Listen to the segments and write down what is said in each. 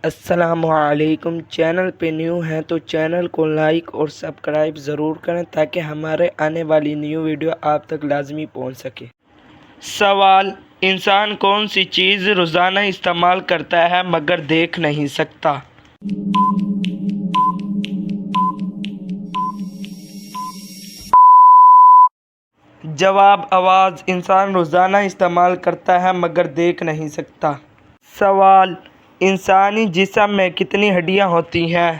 السلام علیکم۔ چینل پہ نیو ہیں تو چینل کو لائک اور سبسکرائب ضرور کریں تاکہ ہمارے آنے والی نیو ویڈیو آپ تک لازمی پہنچ سکے۔ سوال: انسان کون سی چیز روزانہ استعمال کرتا ہے مگر دیکھ نہیں سکتا؟ جواب: آواز انسان روزانہ استعمال کرتا ہے مگر دیکھ نہیں سکتا۔ سوال: انسانی جسم میں کتنی ہڈیاں ہوتی ہیں؟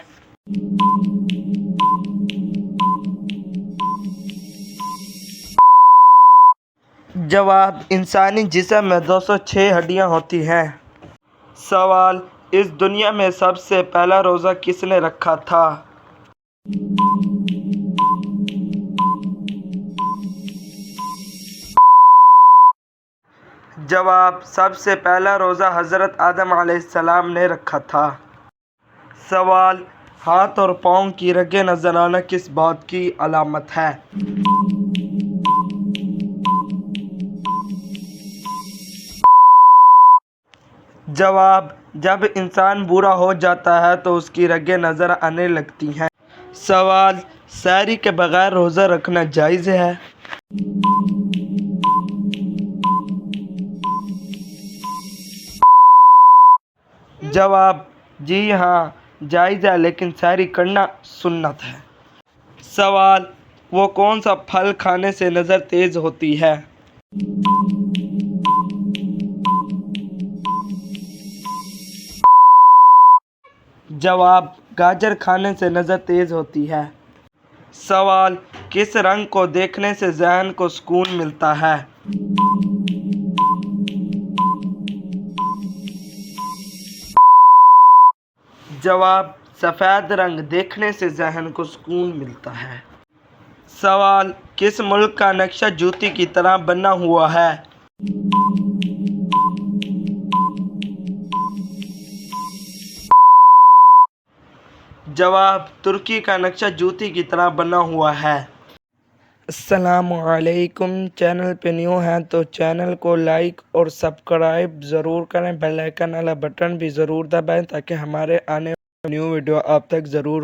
جواب: انسانی جسم میں 206 ہڈیاں ہوتی ہیں۔ سوال: اس دنیا میں سب سے پہلا روزہ کس نے رکھا تھا؟ جواب: سب سے پہلا روزہ حضرت آدم علیہ السلام نے رکھا تھا۔ سوال: ہاتھ اور پاؤں کی رگیں نظر آنا کس بات کی علامت ہے؟ جواب: جب انسان بوڑھا ہو جاتا ہے تو اس کی رگیں نظر آنے لگتی ہیں۔ سوال: سحری کے بغیر روزہ رکھنا جائز ہے؟ جواب: جی ہاں جائز ہے، لیکن سحری کرنا سنت ہے۔ سوال: وہ کون سا پھل کھانے سے نظر تیز ہوتی ہے؟ جواب: گاجر کھانے سے نظر تیز ہوتی ہے۔ سوال: کس رنگ کو دیکھنے سے ذہن کو سکون ملتا ہے؟ جواب: سفید رنگ دیکھنے سے ذہن کو سکون ملتا ہے۔ سوال: کس ملک کا نقشہ جوتی کی طرح بنا ہوا ہے؟ جواب: ترکی کا نقشہ جوتی کی طرح بنا ہوا ہے۔ السلام علیکم۔ چینل پہ نیو ہیں تو چینل کو لائک اور سبسکرائب ضرور کریں، بیل آئیکن والا بٹن بھی ضرور دبائیں تاکہ ہمارے آنے والی نیو ویڈیو آپ تک ضرور